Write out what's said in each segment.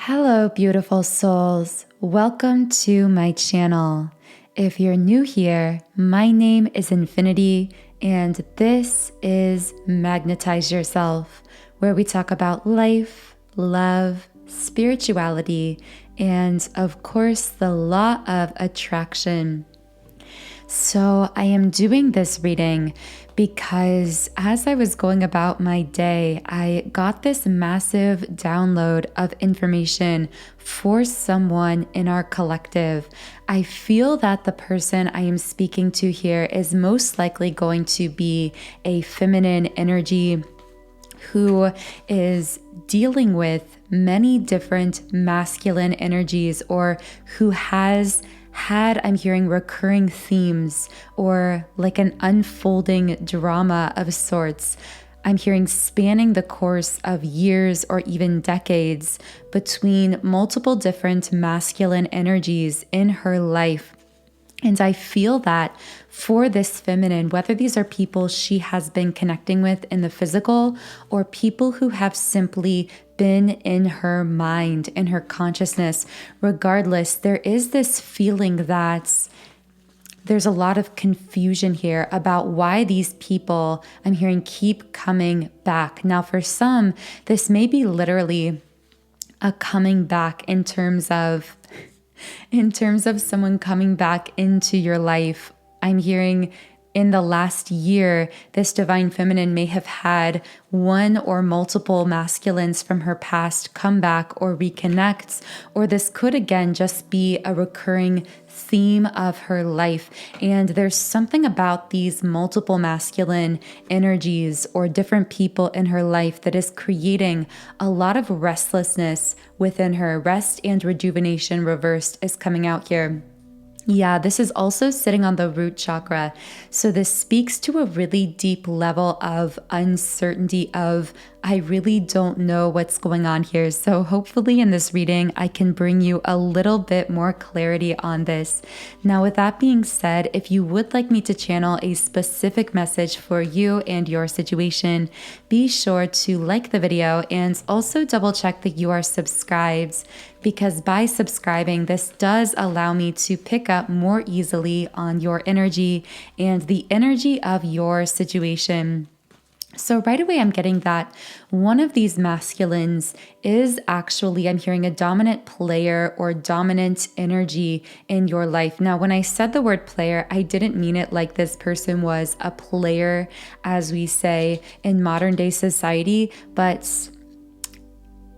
Hello, beautiful souls. Welcome to my channel. If you're new here, my name is Infinity, and this is Magnetize Yourself, where we talk about life, love, spirituality, and of course, the law of attraction. So I am doing this reading because as I was going about my day, I got this massive download of information for someone in our collective. I feel that the person I am speaking to here is most likely going to be a feminine energy who is dealing with many different masculine energies, or who has had, I'm hearing, recurring themes or like an unfolding drama of sorts. I'm hearing spanning the course of years or even decades between multiple different masculine energies in her life. And I feel that for this feminine, whether these are people she has been connecting with in the physical or people who have simply been in her mind, in her consciousness, regardless, there is this feeling that there's a lot of confusion here about why these people, I'm hearing, keep coming back. Now, for some, this may be literally a coming back in terms of someone coming back into your life. I'm hearing in the last year, this divine feminine may have had one or multiple masculines from her past come back or reconnect, or this could again just be a recurring theme of her life. And there's something about these multiple masculine energies or different people in her life that is creating a lot of restlessness within her. Rest and rejuvenation reversed is coming out here. Yeah, this is also sitting on the root chakra. So this speaks to a really deep level of uncertainty of, I really don't know what's going on here. So hopefully in this reading, I can bring you a little bit more clarity on this. Now, with that being said, if you would like me to channel a specific message for you and your situation, be sure to like the video and also double check that you are subscribed, because by subscribing, this does allow me to pick up more easily on your energy and the energy of your situation. So right away, I'm getting that one of these masculines is actually, I'm hearing, a dominant player or dominant energy in your life. Now, when I said the word player, I didn't mean it like this person was a player, as we say in modern day society, but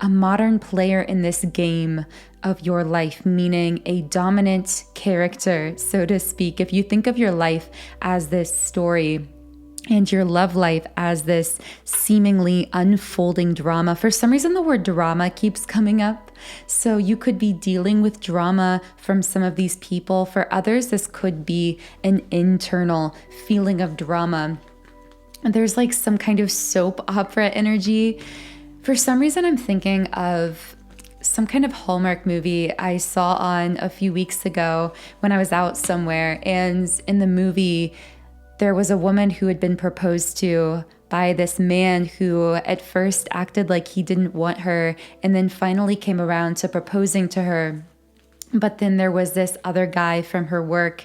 a modern player in this game of your life, meaning a dominant character, so to speak. If you think of your life as this story, and your love life as this seemingly unfolding drama. For some reason, the word drama keeps coming up. So you could be dealing with drama from some of these people. For others, this could be an internal feeling of drama. There's like some kind of soap opera energy. For some reason, I'm thinking of some kind of Hallmark movie I saw on a few weeks ago when I was out somewhere. And in the movie, there was a woman who had been proposed to by this man who at first acted like he didn't want her and then finally came around to proposing to her. But then there was this other guy from her work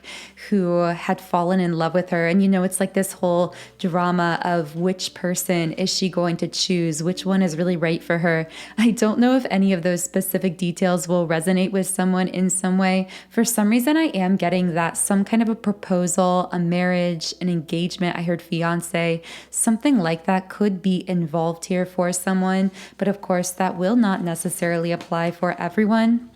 who had fallen in love with her. And it's like this whole drama of which person is she going to choose? Which one is really right for her? I don't know if any of those specific details will resonate with someone in some way. For some reason, I am getting that some kind of a proposal, a marriage, an engagement. I heard fiance, something like that could be involved here for someone. But of course, that will not necessarily apply for everyone.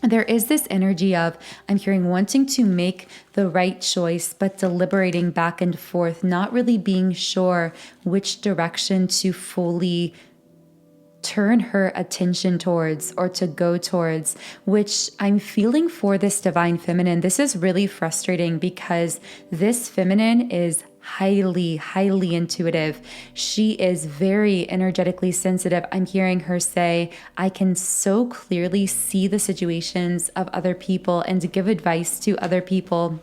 There is this energy of, I'm hearing, wanting to make the right choice, but deliberating back and forth, not really being sure which direction to fully turn her attention towards or to go towards, which I'm feeling for this divine feminine. This is really frustrating because this feminine is highly intuitive. She is very energetically sensitive. I'm hearing her say, I can so clearly see the situations of other people and give advice to other people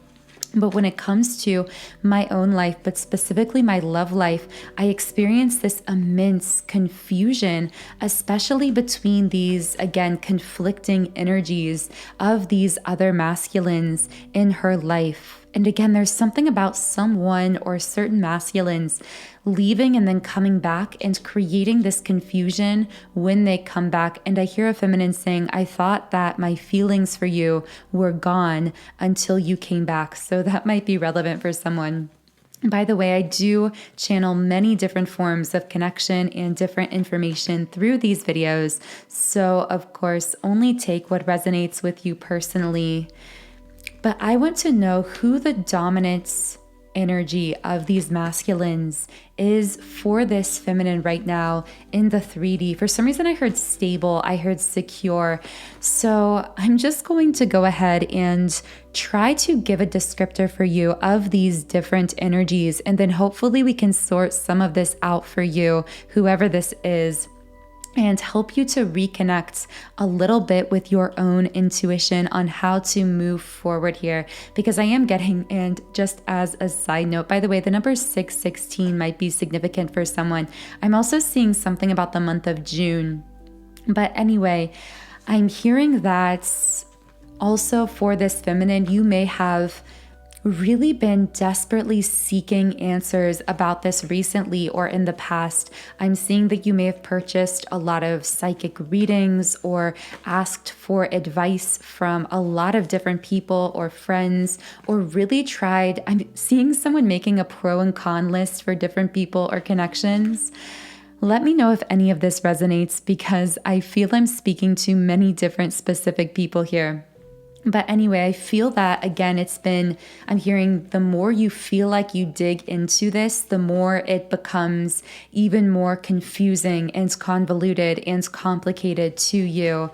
But when it comes to my own life, but specifically my love life, I experience this immense confusion, especially between these, again, conflicting energies of these other masculines in her life. And again, there's something about someone or certain masculines leaving and then coming back and creating this confusion when they come back. And I hear a feminine saying, I thought that my feelings for you were gone until you came back. So that might be relevant for someone. By the way, I do channel many different forms of connection and different information through these videos. So of course, only take what resonates with you personally. But I want to know who the dominant energy of these masculines is for this feminine right now in the 3D. For some reason, I heard stable, I heard secure. So I'm just going to go ahead and try to give a descriptor for you of these different energies. And then hopefully we can sort some of this out for you, whoever this is, and help you to reconnect a little bit with your own intuition on how to move forward here. Because I am getting, and just as a side note, by the way, the number 616 might be significant for someone. I'm also seeing something about the month of June. But anyway, I'm hearing that also for this feminine, you may have really been desperately seeking answers about this recently or in the past. I'm seeing that you may have purchased a lot of psychic readings or asked for advice from a lot of different people or friends, or really tried. I'm seeing someone making a pro and con list for different people or connections. Let me know if any of this resonates, because I feel I'm speaking to many different specific people here. But anyway, I feel that, again, I'm hearing the more you feel like you dig into this, the more it becomes even more confusing and convoluted and complicated to you.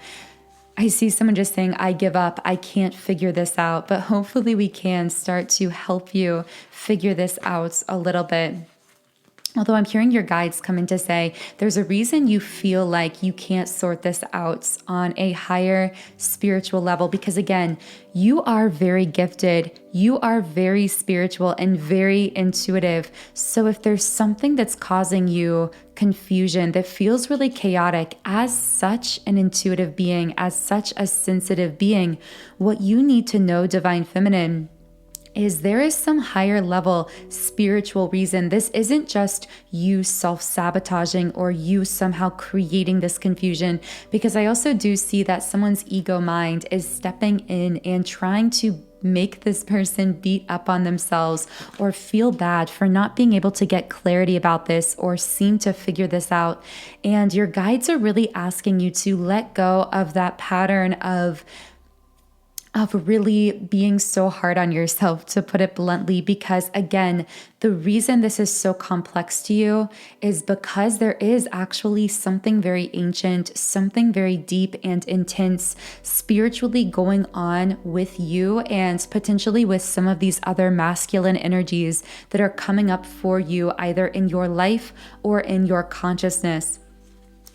I see someone just saying, I give up, I can't figure this out, but hopefully we can start to help you figure this out a little bit. Although I'm hearing your guides come in to say there's a reason you feel like you can't sort this out on a higher spiritual level, because again, you are very gifted, you are very spiritual and very intuitive. So if there's something that's causing you confusion that feels really chaotic, as such an intuitive being, as such a sensitive being, what you need to know, Divine Feminine, is there is some higher level spiritual reason. This isn't just you self-sabotaging or you somehow creating this confusion, because I also do see that someone's ego mind is stepping in and trying to make this person beat up on themselves or feel bad for not being able to get clarity about this or seem to figure this out. And your guides are really asking you to let go of that pattern of really being so hard on yourself, to put it bluntly, because again, the reason this is so complex to you is because there is actually something very ancient, something very deep and intense spiritually going on with you, and potentially with some of these other masculine energies that are coming up for you either in your life or in your consciousness.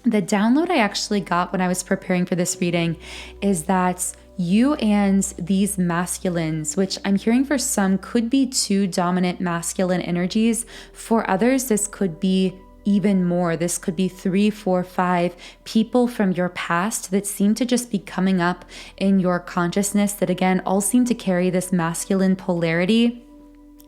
The download I actually got when I was preparing for this reading is that you and these masculines, which I'm hearing for some could be two dominant masculine energies. For others, this could be even more. This could be 3, 4, 5 people from your past that seem to just be coming up in your consciousness that, again, all seem to carry this masculine polarity.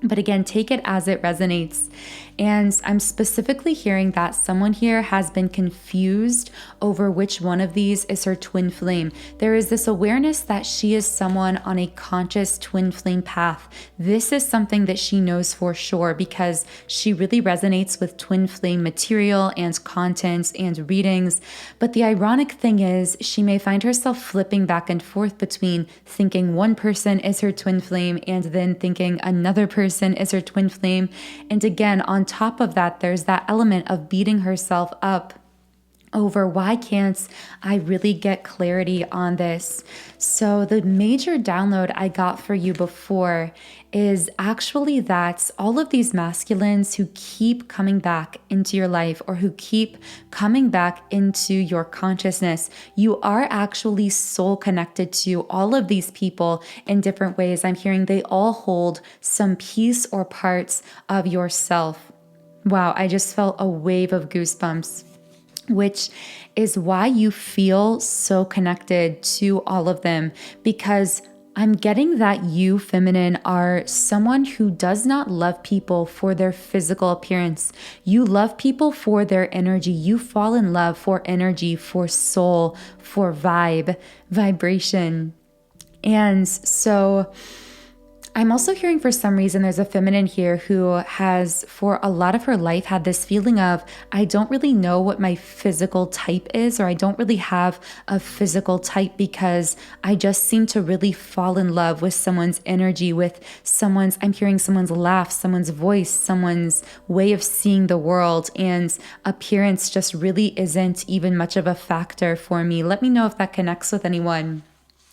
But again, take it as it resonates. And I'm specifically hearing that someone here has been confused over which one of these is her twin flame. There is this awareness that she is someone on a conscious twin flame path. This is something that she knows for sure because she really resonates with twin flame material and content and readings. But the ironic thing is she may find herself flipping back and forth between thinking one person is her twin flame and then thinking another person is her twin flame. And again, on top of that, there's that element of beating herself up over why can't I really get clarity on this. So the major download I got for you before is actually that all of these masculines who keep coming back into your life or who keep coming back into your consciousness, you are actually soul connected to all of these people in different ways. I'm hearing they all hold some piece or parts of yourself. Wow, I just felt a wave of goosebumps, which is why you feel so connected to all of them, because I'm getting that you, feminine, are someone who does not love people for their physical appearance. You love people for their energy. You fall in love for energy, for soul, for vibration. And so I'm also hearing for some reason there's a feminine here who has for a lot of her life had this feeling of, I don't really know what my physical type is, or I don't really have a physical type because I just seem to really fall in love with someone's energy, with someone's, I'm hearing someone's laugh, someone's voice, someone's way of seeing the world, and appearance just really isn't even much of a factor for me. Let me know if that connects with anyone.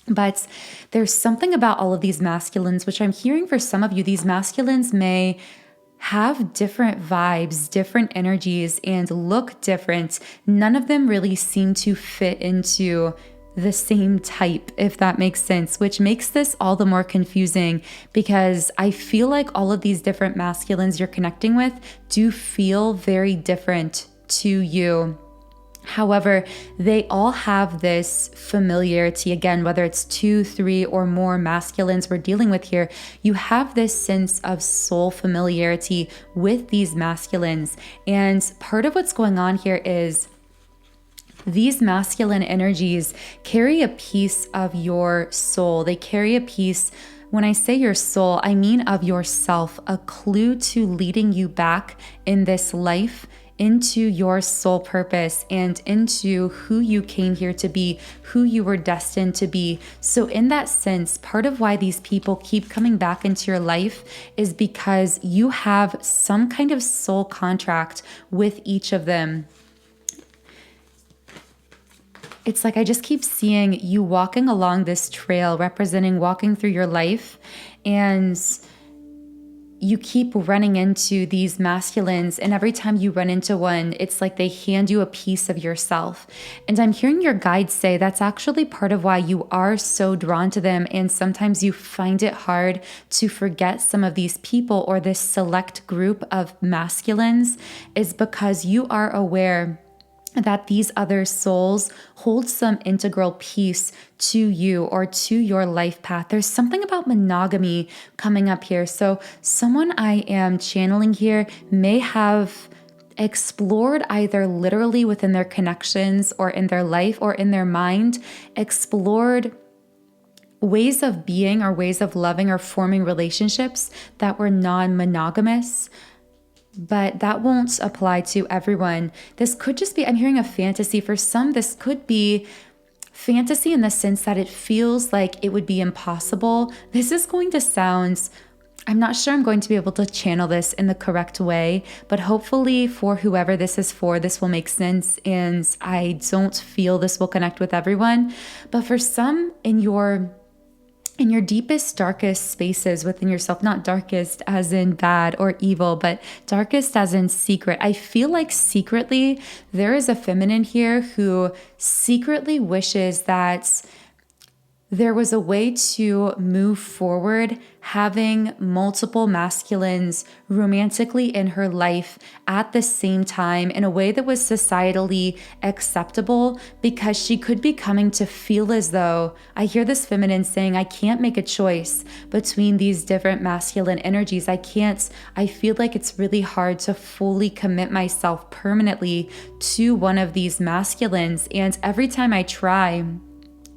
But there's something about all of these masculines, which I'm hearing for some of you, these masculines may have different vibes, different energies, and look different. None of them really seem to fit into the same type, if that makes sense, which makes this all the more confusing because I feel like all of these different masculines you're connecting with do feel very different to you. However, they all have this familiarity. Again, whether it's 2, 3, or more masculines we're dealing with here, you have this sense of soul familiarity with these masculines. And part of what's going on here is these masculine energies carry a piece of your soul. They carry a piece, when I say your soul, I mean of yourself, a clue to leading you back in this life into your soul purpose and into who you came here to be, who you were destined to be. So in that sense, part of why these people keep coming back into your life is because you have some kind of soul contract with each of them. It's like I just keep seeing you walking along this trail, representing walking through your life, and you keep running into these masculines, and every time you run into one, it's like they hand you a piece of yourself. And I'm hearing your guides say that's actually part of why you are so drawn to them, and sometimes you find it hard to forget some of these people or this select group of masculines, is because you are aware that these other souls hold some integral piece to you or to your life path. There's something about monogamy coming up here. So someone I am channeling here may have explored either literally within their connections or in their life or in their mind, explored ways of being or ways of loving or forming relationships that were non-monogamous. But that won't apply to everyone. This could just be, I'm hearing a fantasy. For some, this could be fantasy in the sense that it feels like it would be impossible. This is going to sound, I'm not sure I'm going to be able to channel this in the correct way, but hopefully for whoever this is for, this will make sense. And I don't feel this will connect with everyone. But for some, in your deepest, darkest spaces within yourself, not darkest as in bad or evil, but darkest as in secret. I feel like secretly there is a feminine here who secretly wishes that there was a way to move forward, having multiple masculines romantically in her life at the same time in a way that was societally acceptable, because she could be coming to feel as though, I hear this feminine saying, I can't make a choice between these different masculine energies. I feel like it's really hard to fully commit myself permanently to one of these masculines. And every time I try,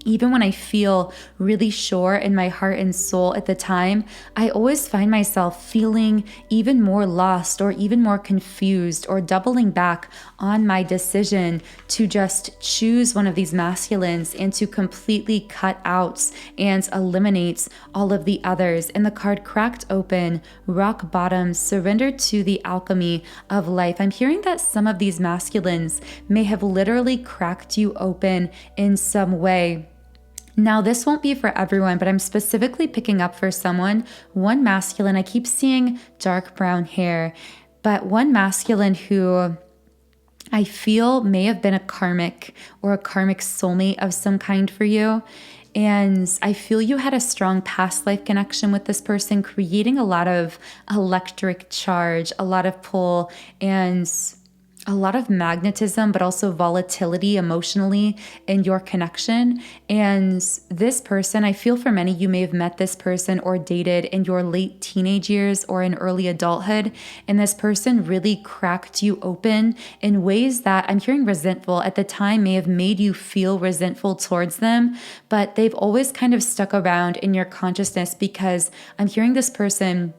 even when I feel really sure in my heart and soul at the time, I always find myself feeling even more lost or even more confused or doubling back on my decision to just choose one of these masculines and to completely cut out and eliminate all of the others. And the card cracked open, rock bottom, surrender to the alchemy of life. I'm hearing that some of these masculines may have literally cracked you open in some way. Now, this won't be for everyone, but I'm specifically picking up for someone, one masculine. I keep seeing dark brown hair, but one masculine who I feel may have been a karmic or a karmic soulmate of some kind for you. And I feel you had a strong past life connection with this person, creating a lot of electric charge, a lot of pull, and a lot of magnetism, but also volatility emotionally in your connection. And this person, I feel for many, you may have met this person or dated in your late teenage years or in early adulthood. And this person really cracked you open in ways that I'm hearing resentful at the time may have made you feel resentful towards them, but they've always kind of stuck around in your consciousness because I'm hearing this person,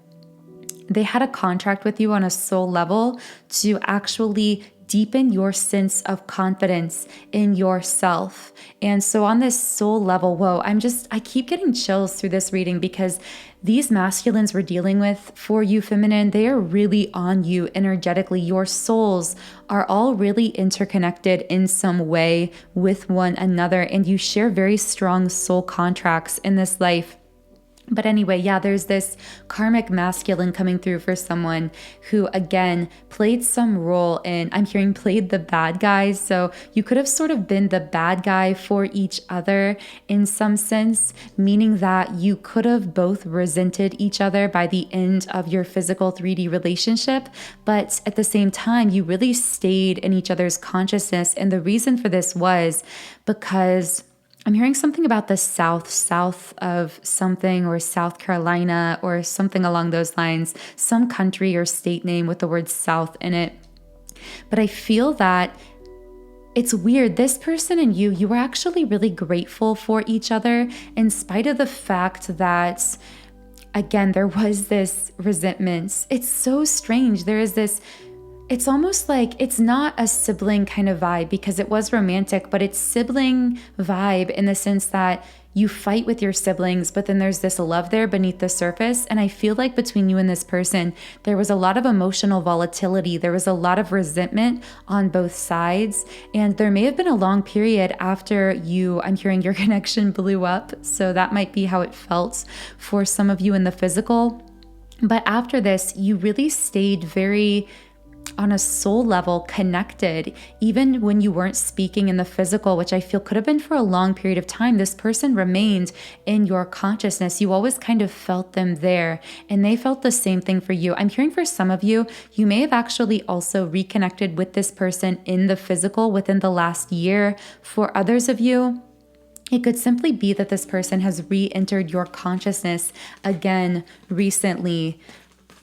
they had a contract with you on a soul level to actually deepen your sense of confidence in yourself. And so on this soul level, whoa, I keep getting chills through this reading because these masculines we're dealing with for you feminine, they are really on you energetically. Your souls are all really interconnected in some way with one another, and you share very strong soul contracts in this life. But anyway, yeah, there's this karmic masculine coming through for someone who, again, played some role in, I'm hearing played the bad guys. So you could have sort of been the bad guy for each other in some sense, meaning that you could have both resented each other by the end of your physical 3D relationship. But at the same time, you really stayed in each other's consciousness. And the reason for this was because I'm hearing something about the south of something, or South Carolina or something along those lines, some country or state name with the word South in it. But I feel that it's weird. This person and you were actually really grateful for each other in spite of the fact that, again, there was this resentment. It's so strange. There is this, it's almost like it's not a sibling kind of vibe because it was romantic, but it's sibling vibe in the sense that you fight with your siblings, but then there's this love there beneath the surface. And I feel like between you and this person, there was a lot of emotional volatility. There was a lot of resentment on both sides. And there may have been a long period after I'm hearing your connection blew up. So that might be how it felt for some of you in the physical. But after this, you really stayed very on a soul level connected, even when you weren't speaking in the physical, which I feel could have been for a long period of time. This person remained in your consciousness. You always kind of felt them there, and they felt the same thing for you. I'm hearing for some of you, you may have actually also reconnected with this person in the physical within the last year. For others of you, it could simply be that this person has re-entered your consciousness again recently.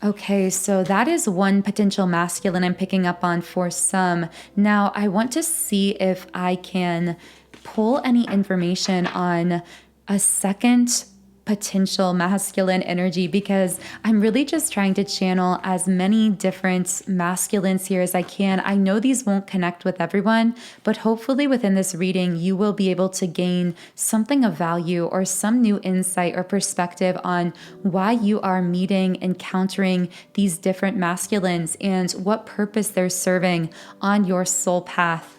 Okay, so that is one potential masculine I'm picking up on for some. Now, I want to see if I can pull any information on a second potential masculine energy, because I'm really just trying to channel as many different masculines here as I can. I know these won't connect with everyone, but hopefully within this reading, you will be able to gain something of value or some new insight or perspective on why you are meeting, encountering these different masculines and what purpose they're serving on your soul path.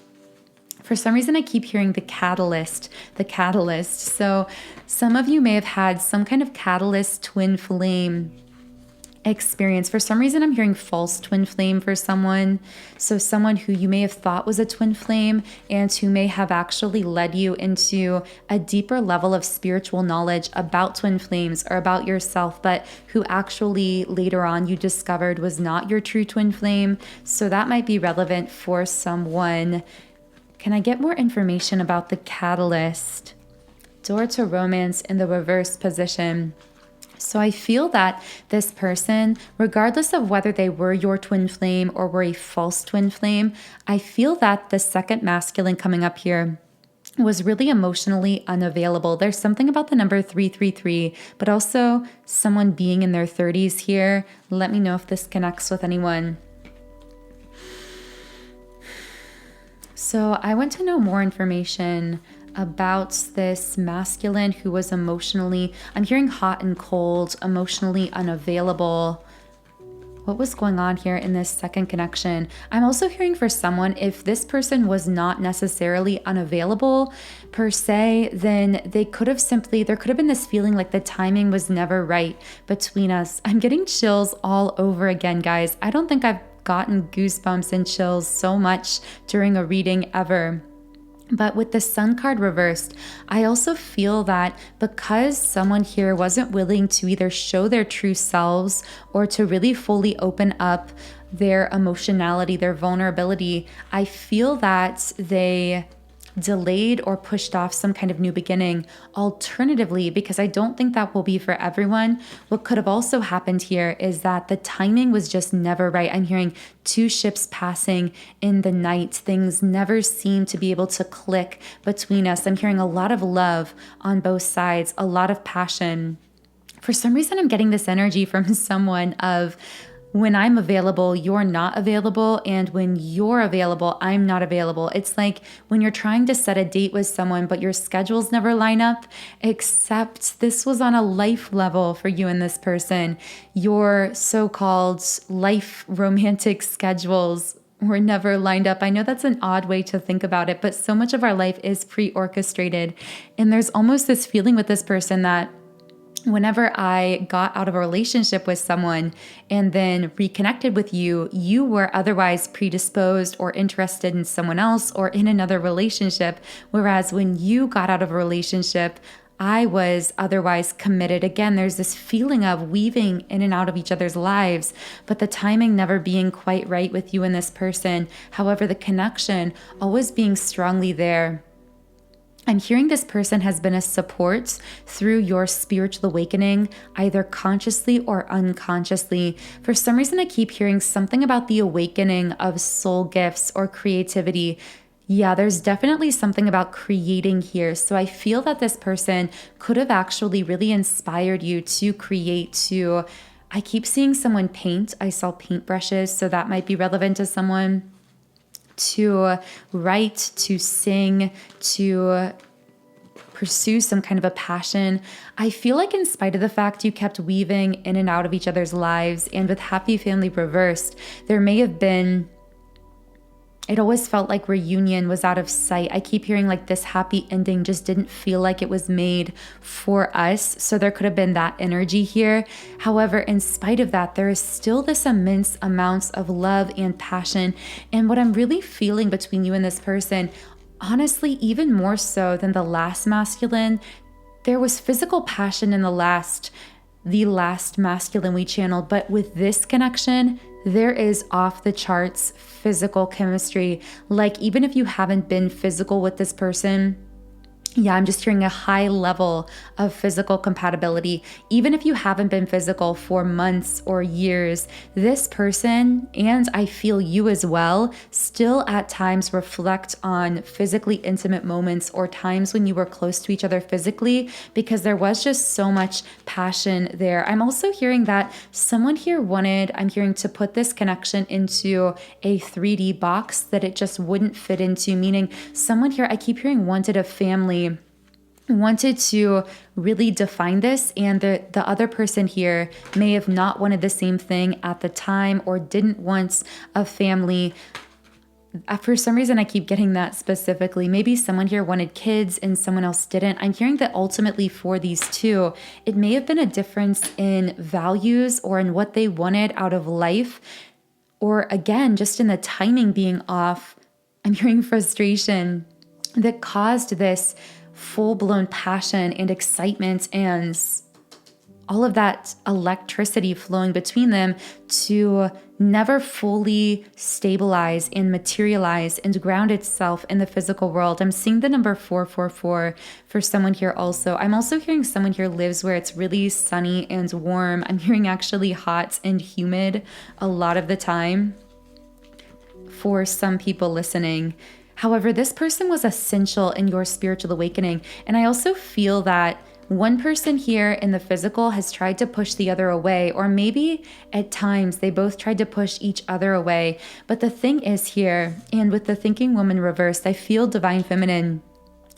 For some reason, I keep hearing the catalyst. So some of you may have had some kind of catalyst twin flame experience. For some reason, I'm hearing false twin flame for someone. So someone who you may have thought was a twin flame and who may have actually led you into a deeper level of spiritual knowledge about twin flames or about yourself, but who actually later on you discovered was not your true twin flame. So that might be relevant for someone. Can I get more information about the catalyst? Door to romance in the reverse position. So I feel that this person, regardless of whether they were your twin flame or were a false twin flame, I feel that the second masculine coming up here was really emotionally unavailable. There's something about the number 333, but also someone being in their 30s here. Let me know if this connects with anyone. So I want to know more information about this masculine who was emotionally, I'm hearing hot and cold, emotionally unavailable. What was going on here in this second connection? I'm also hearing for someone, if this person was not necessarily unavailable per se, then there could have been this feeling like the timing was never right between us. I'm getting chills all over again, guys. I don't think I've gotten goosebumps and chills so much during a reading ever. But with the Sun card reversed, I also feel that because someone here wasn't willing to either show their true selves or to really fully open up their emotionality, their vulnerability, I feel that they delayed or pushed off some kind of new beginning. Alternatively, because I don't think that will be for everyone, what could have also happened here is that the timing was just never right. I'm hearing two ships passing in the night. Things never seem to be able to click between us. I'm hearing a lot of love on both sides, a lot of passion. For some reason, I'm getting this energy from someone of, when I'm available, you're not available. And when you're available, I'm not available. It's like when you're trying to set a date with someone, but your schedules never line up, except this was on a life level for you and this person. Your so-called life romantic schedules were never lined up. I know that's an odd way to think about it, but so much of our life is pre-orchestrated. And there's almost this feeling with this person that whenever I got out of a relationship with someone and then reconnected with you, you were otherwise predisposed or interested in someone else or in another relationship. Whereas when you got out of a relationship, I was otherwise committed. Again, there's this feeling of weaving in and out of each other's lives, but the timing never being quite right with you and this person. However, the connection always being strongly there. I'm hearing this person has been a support through your spiritual awakening, either consciously or unconsciously. For some reason, I keep hearing something about the awakening of soul gifts or creativity. Yeah, there's definitely something about creating here. So I feel that this person could have actually really inspired you to create, I keep seeing someone paint. I saw paintbrushes, so that might be relevant to someone. To write, to sing, to pursue some kind of a passion. I feel like in spite of the fact you kept weaving in and out of each other's lives, and with Happy Family reversed, there may have been, it always felt like reunion was out of sight. I keep hearing like this happy ending just didn't feel like it was made for us. So there could have been that energy here. However, in spite of that, there is still this immense amounts of love and passion. And what I'm really feeling between you and this person, honestly, even more so than the last masculine, there was physical passion in the last masculine we channeled. But with this connection, there is off the charts physical chemistry. Like even if you haven't been physical with this person, yeah, I'm just hearing a high level of physical compatibility. Even if you haven't been physical for months or years, this person, and I feel you as well, still at times reflect on physically intimate moments or times when you were close to each other physically, because there was just so much passion there. I'm also hearing that someone here I'm hearing to put this connection into a 3D box that it just wouldn't fit into, meaning someone here, I keep hearing, wanted a family, wanted to really define this, and the other person here may have not wanted the same thing at the time or didn't want a family. For some reason, I keep getting that specifically. Maybe someone here wanted kids and someone else didn't. I'm hearing that ultimately for these two, it may have been a difference in values or in what they wanted out of life, or again, just in the timing being off. I'm hearing frustration that caused this full-blown passion and excitement and all of that electricity flowing between them to never fully stabilize and materialize and ground itself in the physical world. I'm seeing the number 444 for someone here also. I'm also hearing someone here lives where it's really sunny and warm. I'm hearing actually hot and humid a lot of the time for some people listening. However, this person was essential in your spiritual awakening. And I also feel that one person here in the physical has tried to push the other away, or maybe at times they both tried to push each other away. But the thing is here, and with the thinking woman reversed, I feel divine feminine.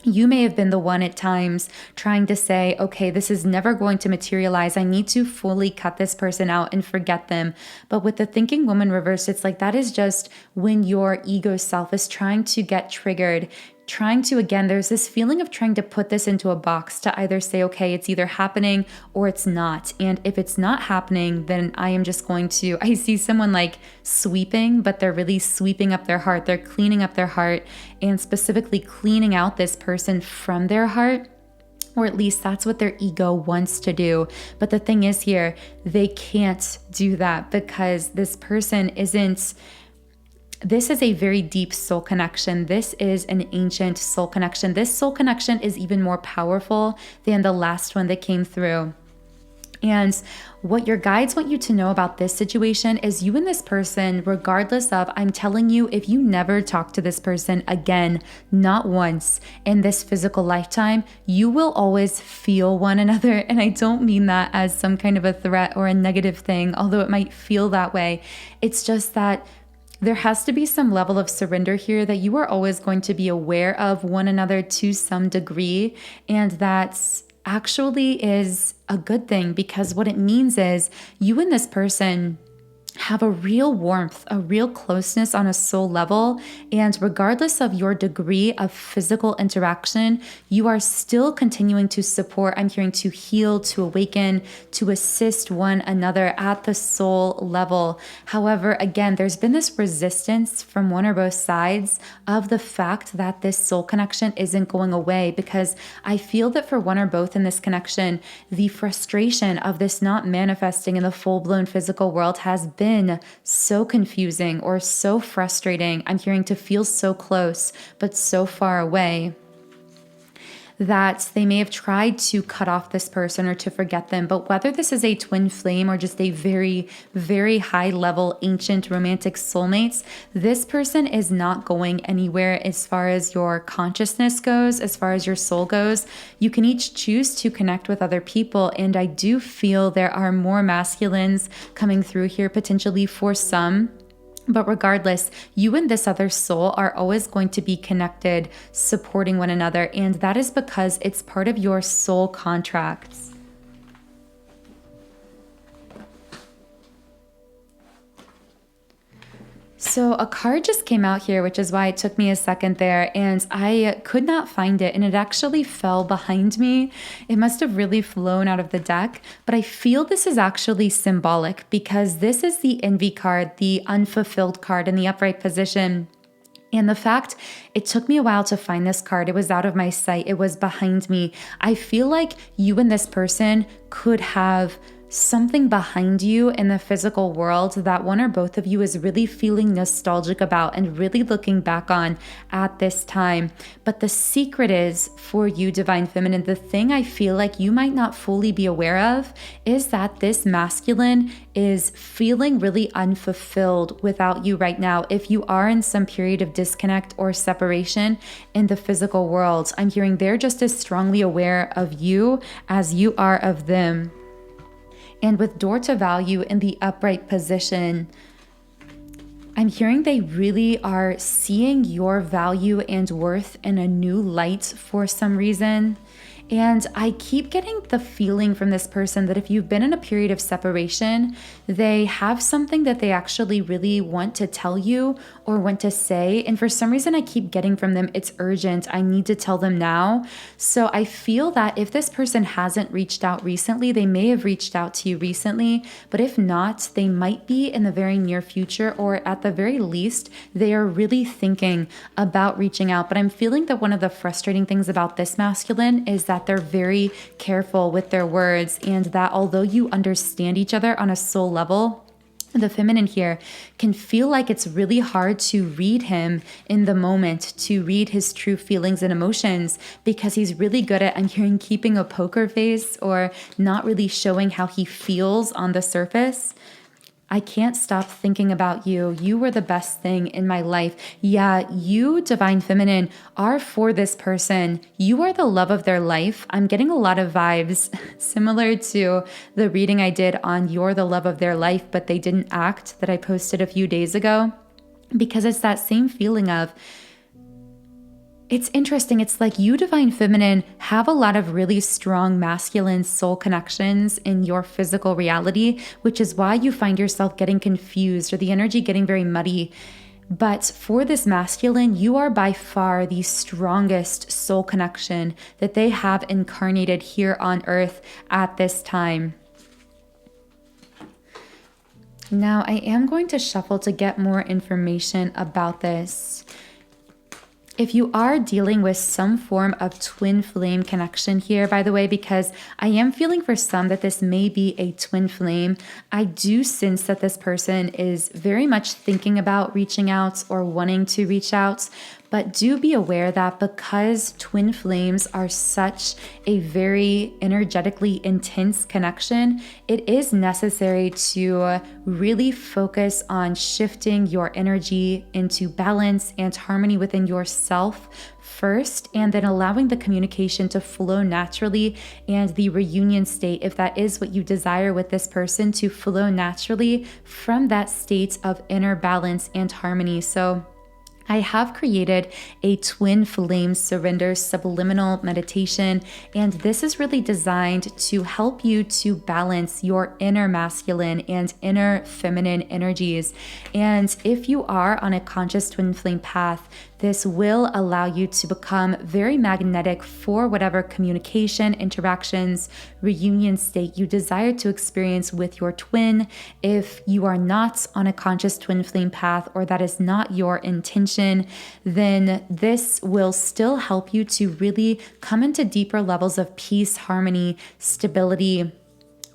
You may have been the one at times trying to say, okay, this is never going to materialize. I need to fully cut this person out and forget them. But with the thinking woman reversed, it's like that is just when your ego self is trying to get triggered, trying to, again, there's this feeling of trying to put this into a box to either say, okay, it's either happening or it's not. And if it's not happening, then I am just going to, I see someone like sweeping, but they're really sweeping up their heart. They're cleaning up their heart and specifically cleaning out this person from their heart. Or at least that's what their ego wants to do. But the thing is here, they can't do that because this person isn't. This is a very deep soul connection. This is an ancient soul connection. This soul connection is even more powerful than the last one that came through. And what your guides want you to know about this situation is you and this person, regardless of, I'm telling you, if you never talk to this person again, not once in this physical lifetime, you will always feel one another. And I don't mean that as some kind of a threat or a negative thing, although it might feel that way. It's just that there has to be some level of surrender here that you are always going to be aware of one another to some degree. And that's actually is a good thing because what it means is you and this person have a real warmth, a real closeness on a soul level. And regardless of your degree of physical interaction, you are still continuing to support, I'm hearing to heal, to awaken, to assist one another at the soul level. However, again, there's been this resistance from one or both sides of the fact that this soul connection isn't going away because I feel that for one or both in this connection, the frustration of this not manifesting in the full-blown physical world has been so confusing or so frustrating. I'm hearing to feel so close, but so far away that they may have tried to cut off this person or to forget them. But whether this is a twin flame or just a very, very high level ancient romantic soulmates, this person is not going anywhere as far as your consciousness goes, as far as your soul goes. You can each choose to connect with other people. And I do feel there are more masculines coming through here potentially for some. But regardless, you and this other soul are always going to be connected, supporting one another. And that is because it's part of your soul contracts. So a card just came out here, which is why it took me a second there, and I could not find it, and it actually fell behind me. It must have really flown out of the deck, but I feel this is actually symbolic because this is the envy card, the unfulfilled card in the upright position. And the fact it took me a while to find this card, it was out of my sight, it was behind me. I feel like you and this person could have something behind you in the physical world that one or both of you is really feeling nostalgic about and really looking back on at this time. But the secret is for you, Divine Feminine, the thing I feel like you might not fully be aware of is that this masculine is feeling really unfulfilled without you right now. If you are in some period of disconnect or separation in the physical world, I'm hearing they're just as strongly aware of you as you are of them. And with door to value in the upright position, I'm hearing they really are seeing your value and worth in a new light for some reason. And I keep getting the feeling from this person that if you've been in a period of separation, they have something that they actually really want to tell you or want to say. And for some reason, I keep getting from them, it's urgent. I need to tell them now. So I feel that if this person hasn't reached out recently, they may have reached out to you recently. But if not, they might be in the very near future, or at the very least, they are really thinking about reaching out. But I'm feeling that one of the frustrating things about this masculine is that they're very careful with their words, and that although you understand each other on a soul level, the feminine here can feel like it's really hard to read him in the moment, to read his true feelings and emotions, because he's really good at, I'm hearing, keeping a poker face or not really showing how he feels on the surface. I can't stop thinking about you. You were the best thing in my life. Yeah, you, divine feminine, are for this person. You are the love of their life. I'm getting a lot of vibes similar to the reading I did on You're the Love of Their Life, but They Didn't Act that I posted a few days ago, because it's that same feeling of, it's interesting. It's like you, divine feminine, have a lot of really strong masculine soul connections in your physical reality, which is why you find yourself getting confused or the energy getting very muddy. But for this masculine, you are by far the strongest soul connection that they have incarnated here on earth at this time. Now, I am going to shuffle to get more information about this. If you are dealing with some form of twin flame connection here, by the way, because I am feeling for some that this may be a twin flame, I do sense that this person is very much thinking about reaching out or wanting to reach out. But do be aware that because twin flames are such a very energetically intense connection, it is necessary to really focus on shifting your energy into balance and harmony within yourself first, and then allowing the communication to flow naturally and the reunion state, if that is what you desire with this person, to flow naturally from that state of inner balance and harmony. So I have created a twin flame surrender subliminal meditation, and this is really designed to help you to balance your inner masculine and inner feminine energies. And if you are on a conscious twin flame path, this will allow you to become very magnetic for whatever communication, interactions, reunion state you desire to experience with your twin. If you are not on a conscious twin flame path, or that is not your intention, then this will still help you to really come into deeper levels of peace, harmony, stability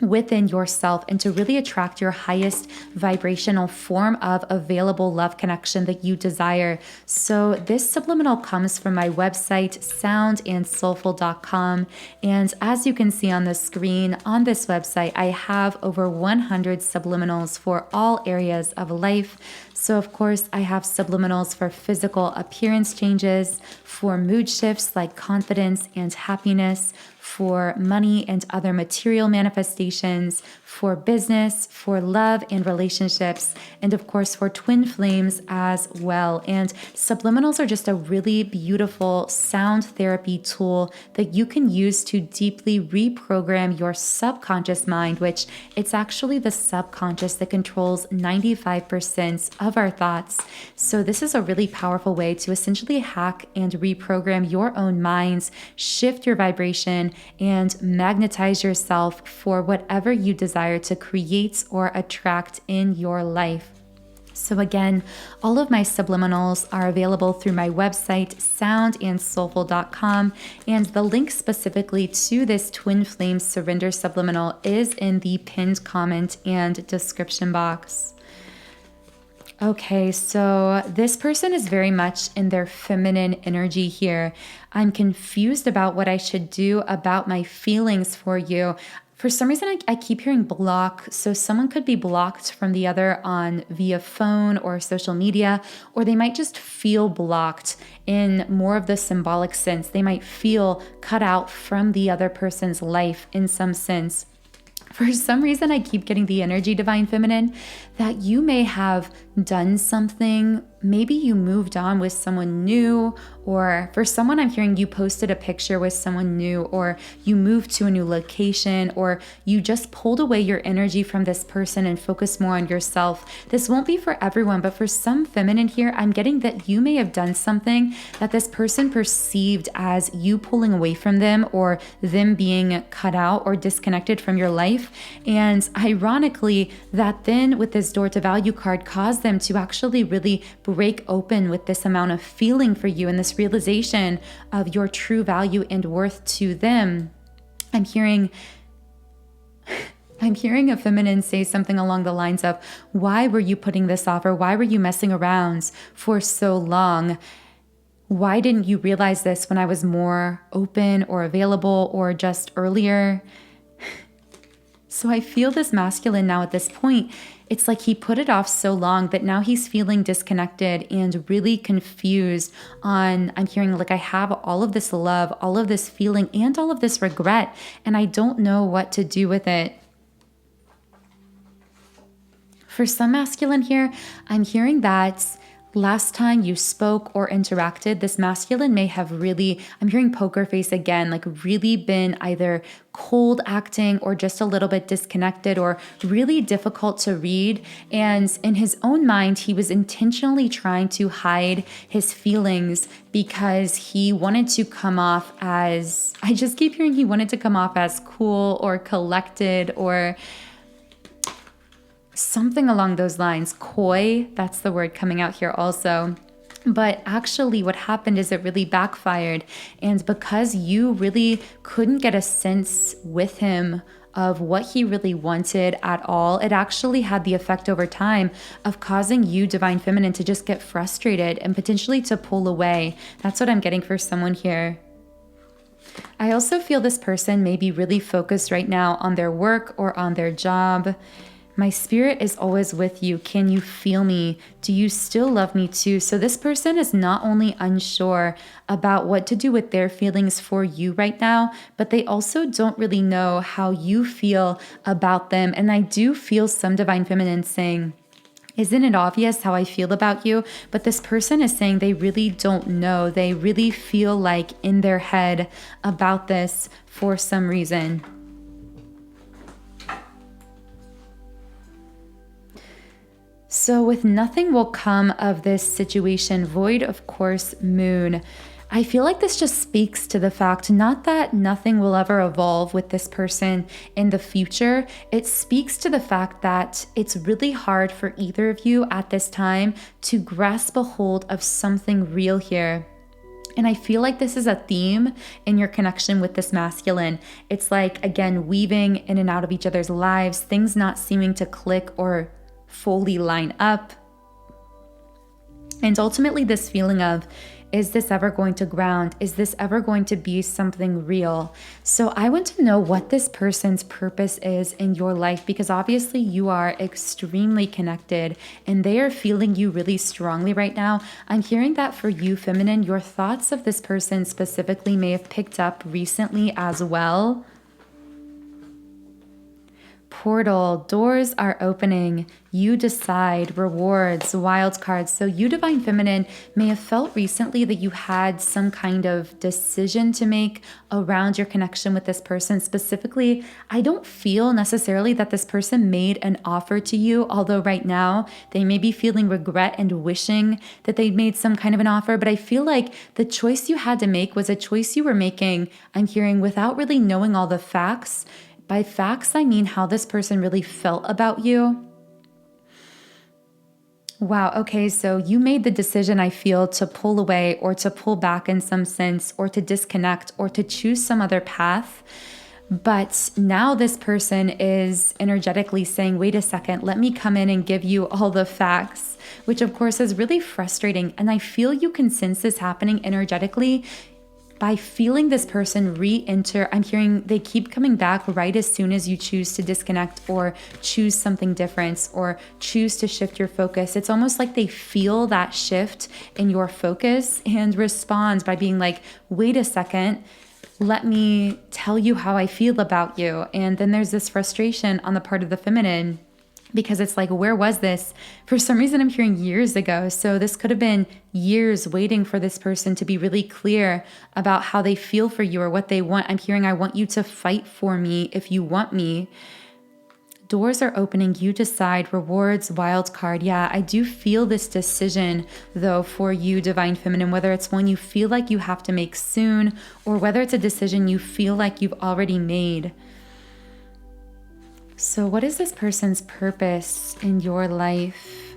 within yourself, and to really attract your highest vibrational form of available love connection that you desire. So this subliminal comes from my website, soundandsoulful.com. And as you can see on the screen on this website, I have over 100 subliminals for all areas of life. So of course, I have subliminals for physical appearance changes, for mood shifts like confidence and happiness, for money and other material manifestations, for business, for love and relationships, and of course for twin flames as well. And subliminals are just a really beautiful sound therapy tool that you can use to deeply reprogram your subconscious mind, which it's actually the subconscious that controls 95% of our thoughts. So this is a really powerful way to essentially hack and reprogram your own minds, shift your vibration, and magnetize yourself for whatever you desire to create or attract in your life. So again, all of my subliminals are available through my website, soundandsoulful.com, and the link specifically to this twin flame surrender subliminal is in the pinned comment and description box. Okay, so this person is very much in their feminine energy here. I'm confused about what I should do about my feelings for you. For some reason, I keep hearing block. So someone could be blocked from the other on via phone or social media, or they might just feel blocked in more of the symbolic sense. They might feel cut out from the other person's life in some sense. For some reason, I keep getting the energy, divine feminine, that you may have done something. Maybe you moved on with someone new, or for someone, I'm hearing you posted a picture with someone new, or you moved to a new location, or you just pulled away your energy from this person and focused more on yourself. This won't be for everyone, but for some feminine here, I'm getting that you may have done something that this person perceived as you pulling away from them, or them being cut out or disconnected from your life. And ironically, that then with this door to value card caused them to actually really break open with this amount of feeling for you and this realization of your true value and worth to them. I'm hearing a feminine say something along the lines of, why were you putting this off, or why were you messing around for so long? Why didn't you realize this when I was more open or available or just earlier? So I feel this masculine now at this point it's like he put it off so long that now he's feeling disconnected and really confused on, I'm hearing like I have all of this love, all of this feeling, and all of this regret, and I don't know what to do with it. For some masculine here, I'm hearing that last time you spoke or interacted, this masculine may have really, I'm hearing poker face again, like really been either cold acting or just a little bit disconnected or really difficult to read. And in his own mind, he was intentionally trying to hide his feelings because he wanted to come off as, I just keep hearing he wanted to come off as cool or collected or something along those lines. Coy, that's the word coming out here also. But actually what happened is it really backfired. And because you really couldn't get a sense with him of what he really wanted at all, it actually had the effect over time of causing you, Divine Feminine, to just get frustrated and potentially to pull away. That's what I'm getting for someone here. I also feel this person may be really focused right now on their work or on their job. My spirit is always with you. Can you feel me? Do you still love me too? So this person is not only unsure about what to do with their feelings for you right now, but they also don't really know how you feel about them. And I do feel some Divine Feminine saying, isn't it obvious how I feel about you? But this person is saying they really don't know. They really feel like in their head about this for some reason. So with nothing will come of this situation, void, of course, moon. I feel like this just speaks to the fact, not that nothing will ever evolve with this person in the future. It speaks to the fact that it's really hard for either of you at this time to grasp a hold of something real here. And I feel like this is a theme in your connection with this masculine. It's like, again, weaving in and out of each other's lives, things not seeming to click or fully line up. And ultimately this feeling of, is this ever going to ground? Is this ever going to be something real? So I want to know what this person's purpose is in your life, because obviously you are extremely connected and they are feeling you really strongly right now. I'm hearing that for you, Feminine, your thoughts of this person specifically may have picked up recently as well. Portal, doors are opening, you decide, rewards, wild cards. So you, Divine Feminine, may have felt recently that you had some kind of decision to make around your connection with this person. Specifically, I don't feel necessarily that this person made an offer to you, although right now they may be feeling regret and wishing that they'd made some kind of an offer. But I feel like the choice you had to make was a choice you were making, I'm hearing, without really knowing all the facts. By facts, I mean how this person really felt about you. Wow, okay, so you made the decision, I feel, to pull away or to pull back in some sense, or to disconnect or to choose some other path. But now this person is energetically saying, wait a second, let me come in and give you all the facts, which of course is really frustrating. And I feel you can sense this happening energetically by feeling this person re-enter. I'm hearing they keep coming back right as soon as you choose to disconnect or choose something different or choose to shift your focus. It's almost like they feel that shift in your focus and respond by being like, wait a second, let me tell you how I feel about you. And then there's this frustration on the part of the feminine, because it's like, where was this? For some reason, I'm hearing years ago. So this could have been years waiting for this person to be really clear about how they feel for you or what they want. I'm hearing, I want you to fight for me if you want me. Doors are opening, you decide, rewards, wild card. Yeah, I do feel this decision though for you, Divine Feminine, whether it's one you feel like you have to make soon or whether it's a decision you feel like you've already made. So what is this person's purpose in your life?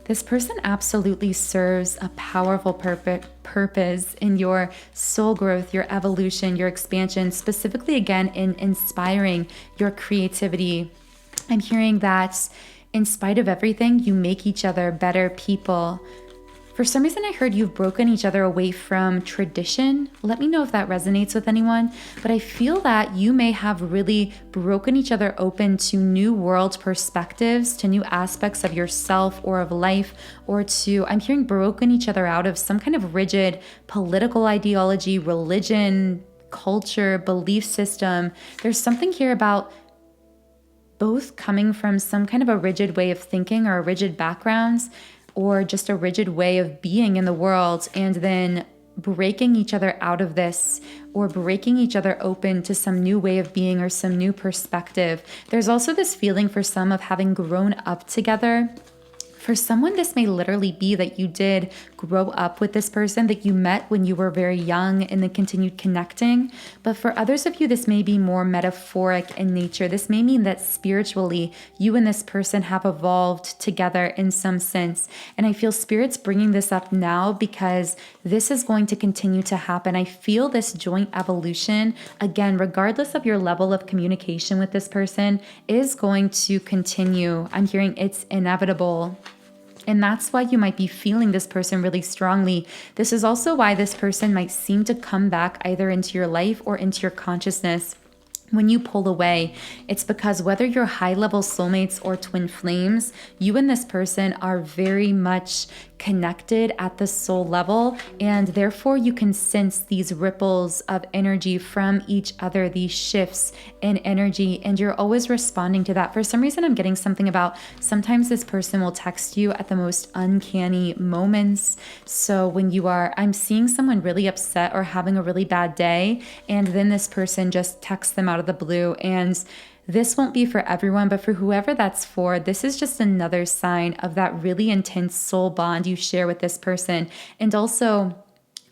This person absolutely serves a powerful purpose in your soul growth, your evolution, your expansion, specifically again in inspiring your creativity. I'm hearing that in spite of everything, you make each other better people. For some reason, I heard you've broken each other away from tradition. Let me know if that resonates with anyone. But I feel that you may have really broken each other open to new world perspectives, to new aspects of yourself or of life, or to, I'm hearing broken each other out of some kind of rigid political ideology, religion, culture, belief system. There's something here about both coming from some kind of a rigid way of thinking or a rigid backgrounds, or just a rigid way of being in the world, and then breaking each other out of this, or breaking each other open to some new way of being or some new perspective. There's also this feeling for some of having grown up together. For someone, this may literally be that you did grow up with this person that you met when you were very young and then continued connecting. But for others of you, this may be more metaphoric in nature. This may mean that spiritually, you and this person have evolved together in some sense. And I feel Spirit's bringing this up now because this is going to continue to happen. I feel this joint evolution, again, regardless of your level of communication with this person, is going to continue. I'm hearing it's inevitable. And that's why you might be feeling this person really strongly. This is also why this person might seem to come back either into your life or into your consciousness. When you pull away, it's because whether you're high-level soulmates or twin flames, you and this person are very much connected at the soul level, and therefore you can sense these ripples of energy from each other, these shifts in energy, and you're always responding to that. For some reason, I'm getting something about sometimes this person will text you at the most uncanny moments. So when you are, I'm seeing someone really upset or having a really bad day, and then this person just texts them out of the blue. And this won't be for everyone, but for whoever that's for, this is just another sign of that really intense soul bond you share with this person. And also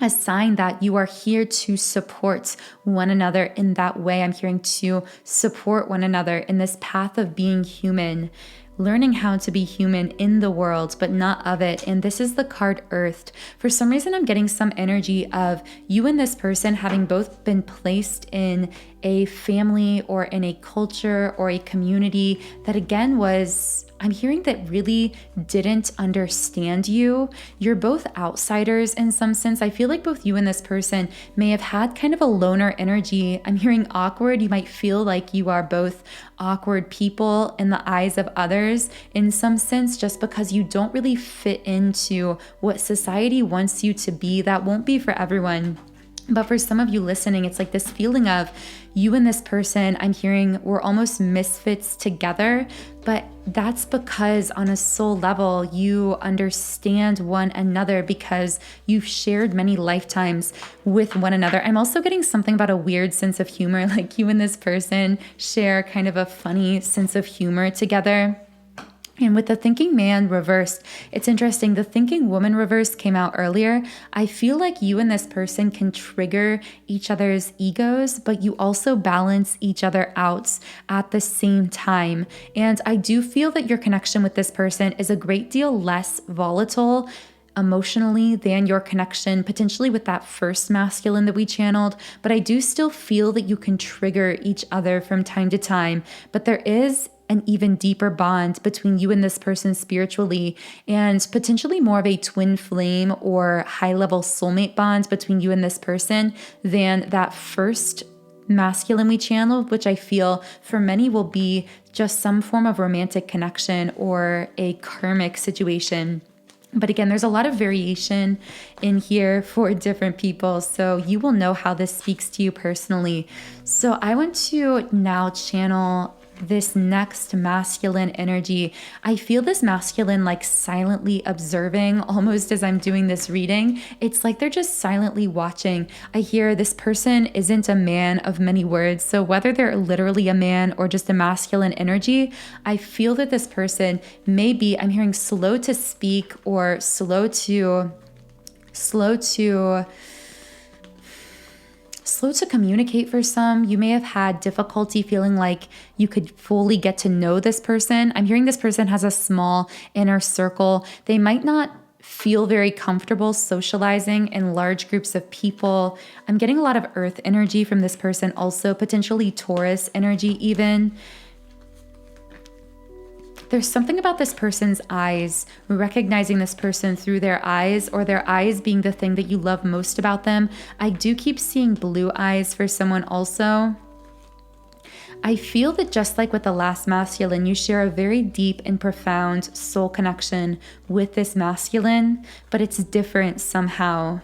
a sign that you are here to support one another in that way. I'm hearing to support one another in this path of being human, learning how to be human in the world, but not of it. And this is the card Earthed. For some reason, I'm getting some energy of you and this person having both been placed in a family or in a culture or a community that again was, I'm hearing that really didn't understand you. You're both outsiders in some sense. I feel like both you and this person may have had kind of a loner energy. I'm hearing awkward. You might feel like you are both awkward people in the eyes of others in some sense, just because you don't really fit into what society wants you to be. That won't be for everyone. But for some of you listening, it's like this feeling of you and this person, I'm hearing we're almost misfits together, but that's because on a soul level, you understand one another because you've shared many lifetimes with one another. I'm also getting something about a weird sense of humor, like you and this person share kind of a funny sense of humor together. And with the thinking man reversed, it's interesting. The thinking woman reversed came out earlier. I feel like you and this person can trigger each other's egos, but you also balance each other out at the same time. And I do feel that your connection with this person is a great deal less volatile emotionally than your connection potentially with that first masculine that we channeled, but I do still feel that you can trigger each other from time to time. But there is an even deeper bond between you and this person spiritually, and potentially more of a twin flame or high-level soulmate bond between you and this person than that first masculine we channeled, which I feel for many will be just some form of romantic connection or a karmic situation. But again, there's a lot of variation in here for different people, so you will know how this speaks to you personally. So I want to now channel this next masculine energy. I feel this masculine like silently observing almost as I'm doing this reading. It's like they're just silently watching. I hear this person isn't a man of many words. So whether they're literally a man or just a masculine energy, I feel that this person may be, I'm hearing slow to speak or slow to communicate for some. You may have had difficulty feeling like you could fully get to know this person. I'm hearing this person has a small inner circle. They might not feel very comfortable socializing in large groups of people. I'm getting a lot of earth energy from this person also, potentially Taurus energy even. There's something about this person's eyes, recognizing this person through their eyes, or their eyes being the thing that you love most about them. I do keep seeing blue eyes for someone also. I feel that just like with the last masculine, you share a very deep and profound soul connection with this masculine, but it's different somehow.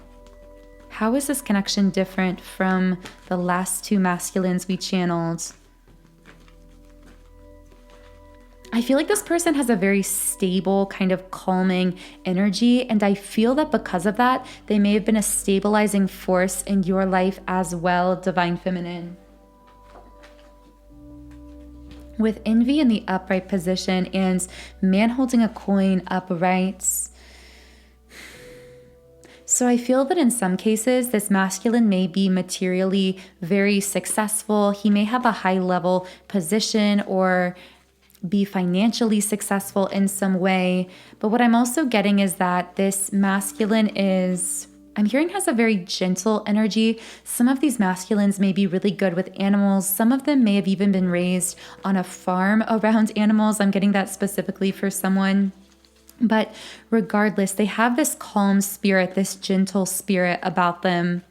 How is this connection different from the last two masculines we channeled? I feel like this person has a very stable, kind of calming energy, and I feel that because of that, they may have been a stabilizing force in your life as well, Divine Feminine. With envy in the upright position and man holding a coin upright. So I feel that in some cases, this masculine may be materially very successful. He may have a high level position or be financially successful in some way. But what I'm also getting is that this masculine is, I'm hearing, has a very gentle energy. Some of these masculines may be really good with animals. Some of them may have even been raised on a farm around animals. I'm getting that specifically for someone. But regardless, they have this calm spirit, this gentle spirit about them.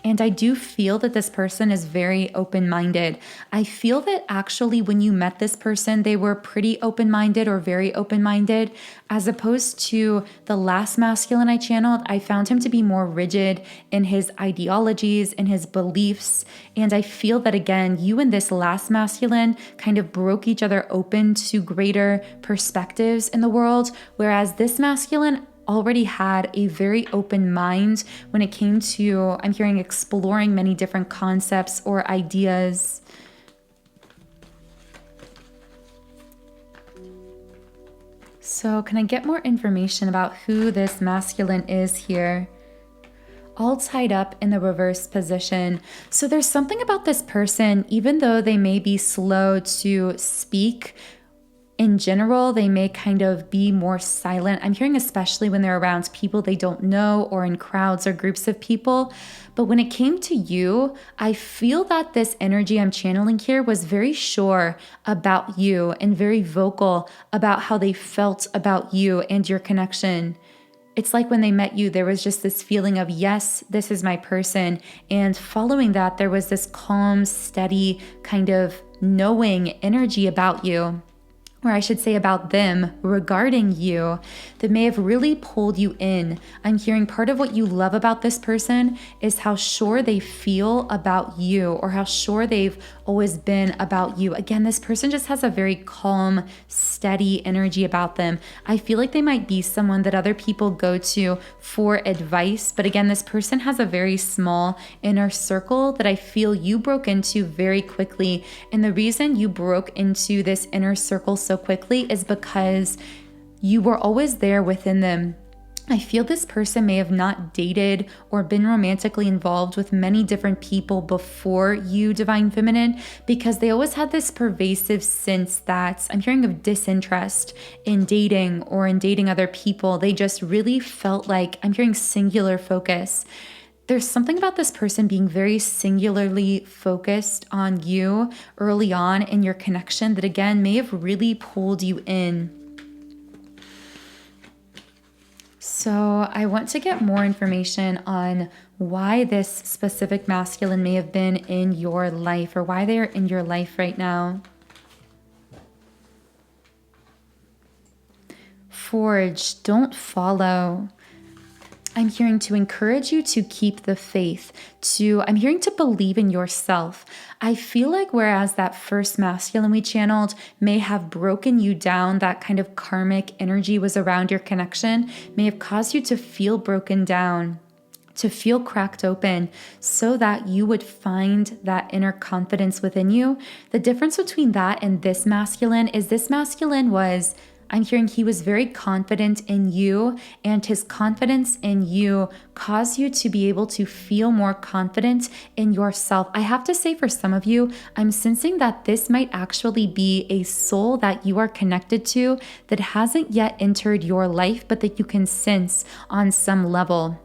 And I do feel that this person is very open-minded. I feel that actually when you met this person, they were pretty open-minded or very open-minded, as opposed to the last masculine I channeled. I found him to be more rigid in his ideologies, in his beliefs. And I feel that, again, you and this last masculine kind of broke each other open to greater perspectives in the world, whereas this masculine already had a very open mind when it came to, I'm hearing, exploring many different concepts or ideas. So can I get more information about who this masculine is here? All tied up in the reverse position. So there's something about this person, even though they may be slow to speak, in general, they may kind of be more silent. I'm hearing especially when they're around people they don't know or in crowds or groups of people. But when it came to you, I feel that this energy I'm channeling here was very sure about you and very vocal about how they felt about you and your connection. It's like when they met you, there was just this feeling of, yes, this is my person. And following that, there was this calm, steady kind of knowing energy about you, or I should say about them regarding you, that may have really pulled you in. I'm hearing part of what you love about this person is how sure they feel about you, or how sure they've always been about you. Again, this person just has a very calm, steady energy about them. I feel like they might be someone that other people go to for advice. But again, this person has a very small inner circle that I feel you broke into very quickly. And the reason you broke into this inner circle so quickly is because you were always there within them. I feel this person may have not dated or been romantically involved with many different people before you, Divine Feminine, because they always had this pervasive sense that, I'm hearing, of disinterest in dating or in dating other people. They just really felt like, I'm hearing, singular focus. There's something about this person being very singularly focused on you early on in your connection that, again, may have really pulled you in. So I want to get more information on why this specific masculine may have been in your life, or why they are in your life right now. Forge, don't follow. I'm hearing to encourage you to keep the faith, I'm hearing to believe in yourself. I feel like whereas that first masculine we channeled may have broken you down, that kind of karmic energy was around your connection, may have caused you to feel broken down, to feel cracked open, so that you would find that inner confidence within you. The difference between that and this masculine is this masculine was, I'm hearing, he was very confident in you, and his confidence in you caused you to be able to feel more confident in yourself. I have to say, for some of you, I'm sensing that this might actually be a soul that you are connected to that hasn't yet entered your life, but that you can sense on some level.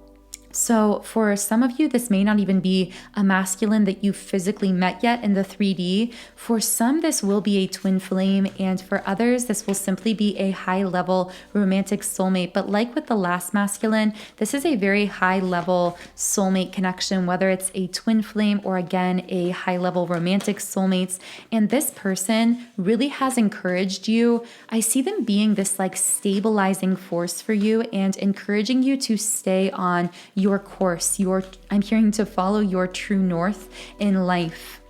So for some of you, this may not even be a masculine that you physically met yet in the 3D. For some, this will be a twin flame, and for others, this will simply be a high-level romantic soulmate. But like with the last masculine, this is a very high-level soulmate connection, whether it's a twin flame or, again, a high-level romantic soulmates. And this person really has encouraged you. I see them being this like stabilizing force for you and encouraging you to stay on your course, I'm hearing to follow your true north in life.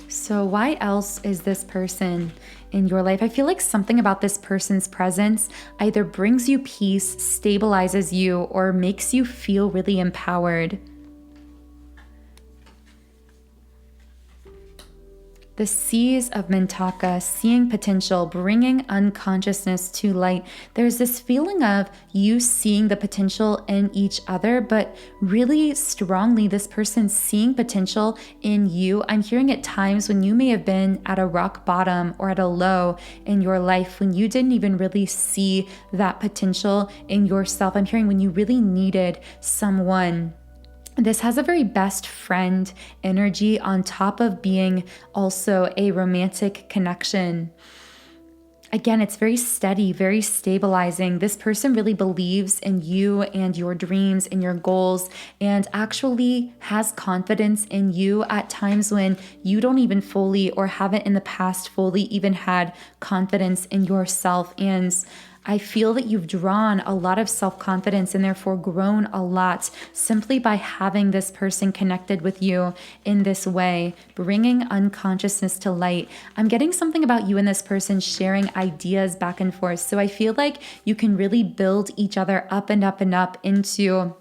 So why else is this person in your life? I feel like something about this person's presence either brings you peace, stabilizes you, or makes you feel really empowered. The C's of Mintaka, seeing potential, bringing unconsciousness to light. There's this feeling of you seeing the potential in each other, but really strongly this person seeing potential in you. I'm hearing at times when you may have been at a rock bottom or at a low in your life, when you didn't even really see that potential in yourself. I'm hearing when you really needed someone. This has a very best friend energy on top of being also a romantic connection. Again, it's very steady, very stabilizing. This person really believes in you and your dreams and your goals, and actually has confidence in you at times when you don't even fully, or haven't in the past fully even had confidence in yourself. And I feel that you've drawn a lot of self-confidence and therefore grown a lot simply by having this person connected with you in this way, bringing unconsciousness to light. I'm getting something about you and this person sharing ideas back and forth. So I feel like you can really build each other up and up and up into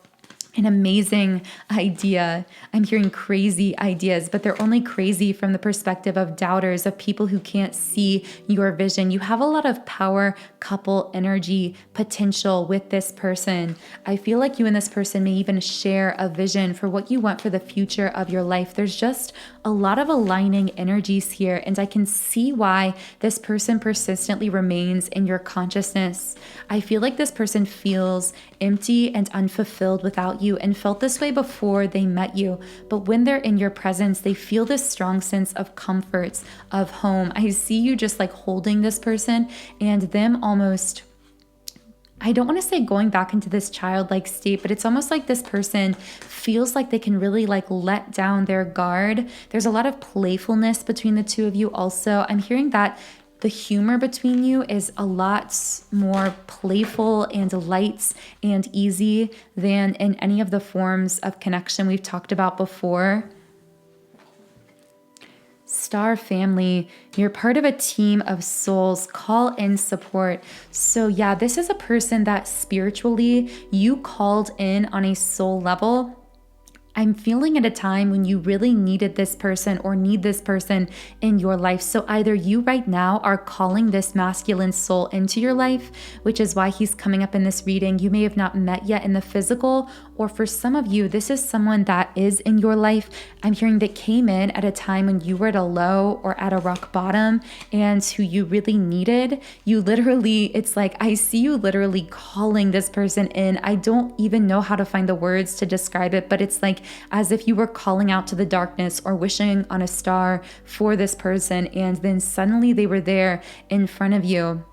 an amazing idea. I'm hearing crazy ideas, but they're only crazy from the perspective of doubters, of people who can't see your vision. You have a lot of power, couple energy, potential with this person. I feel like you and this person may even share a vision for what you want for the future of your life. There's just a lot of aligning energies here, and I can see why this person persistently remains in your consciousness. I feel like this person feels empty and unfulfilled without you, and felt this way before they met you. But when they're in your presence, they feel this strong sense of comfort, of home. I see you just like holding this person and them almost, I don't want to say going back into this childlike state, but it's almost like this person feels like they can really like let down their guard. There's a lot of playfulness between the two of you also. I'm hearing that the humor between you is a lot more playful and light and easy than in any of the forms of connection we've talked about before. Star family, you're part of a team of souls. Call in support. So yeah, this is a person that spiritually you called in on a soul level. I'm feeling at a time when you really needed this person or need this person in your life. So either you right now are calling this masculine soul into your life, which is why he's coming up in this reading. You may have not met yet in the physical, or for some of you, this is someone that is in your life. I'm hearing that came in at a time when you were at a low or at a rock bottom, and who you really needed. You literally, it's like, I see you literally calling this person in. I don't even know how to find the words to describe it, but it's like as if you were calling out to the darkness or wishing on a star for this person, and then suddenly they were there in front of you.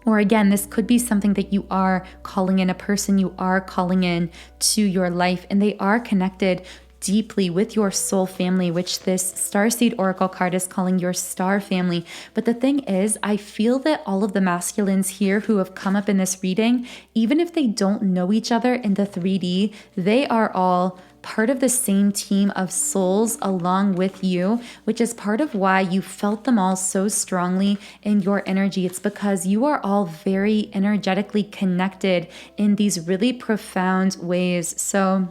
Or again, this could be something that you are calling in, a person you are calling in to your life, and they are connected deeply with your soul family, which this Starseed Oracle card is calling your star family. But the thing is, I feel that all of the masculines here who have come up in this reading, even if they don't know each other in the 3D, they are all part of the same team of souls along with you, which is part of why you felt them all so strongly in your energy. It's because you are all very energetically connected in these really profound ways. So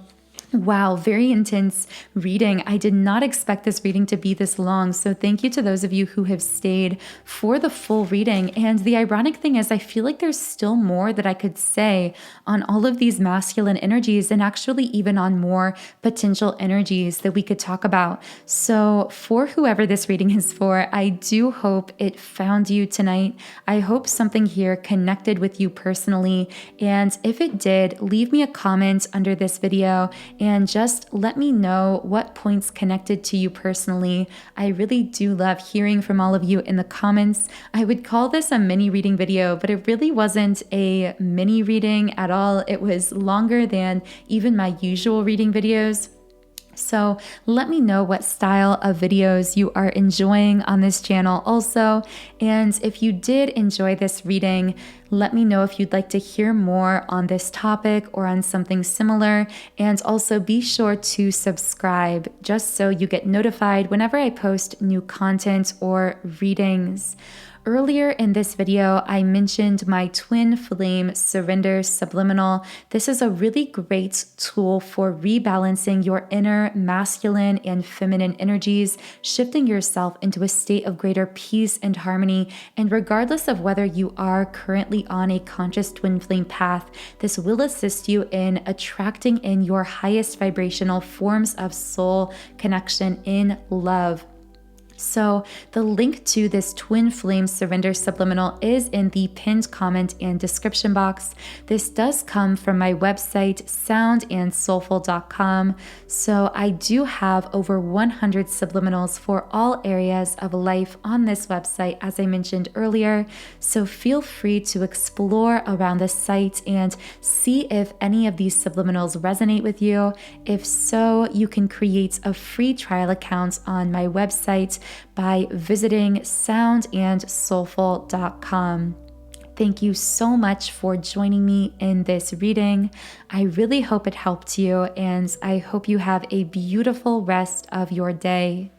Wow, very intense reading. I did not expect this reading to be this long, so thank you to those of you who have stayed for the full reading. And the ironic thing is, I feel like there's still more that I could say on all of these masculine energies, and actually even on more potential energies that we could talk about. So for whoever this reading is for, I do hope it found you tonight. I hope something here connected with you personally. And if it did, leave me a comment under this video and just let me know what points connected to you personally. I really do love hearing from all of you in the comments. I would call this a mini reading video, but it really wasn't a mini reading at all. It was longer than even my usual reading videos. So let me know what style of videos you are enjoying on this channel also. And if you did enjoy this reading, let me know if you'd like to hear more on this topic or on something similar. And also be sure to subscribe just so you get notified whenever I post new content or readings. Earlier in this video, I mentioned my twin flame surrender subliminal. This is a really great tool for rebalancing your inner masculine and feminine energies, shifting yourself into a state of greater peace and harmony. And regardless of whether you are currently on a conscious twin flame path, this will assist you in attracting in your highest vibrational forms of soul connection in love. So the link to this twin flame surrender subliminal is in the pinned comment and description box. This does come from my website, soundandsoulful.com. So I do have over 100 subliminals for all areas of life on this website, as I mentioned earlier. So feel free to explore around the site and see if any of these subliminals resonate with you. If so, you can create a free trial account on my website by visiting soundandsoulful.com. Thank you so much for joining me in this reading. I really hope it helped you, and I hope you have a beautiful rest of your day.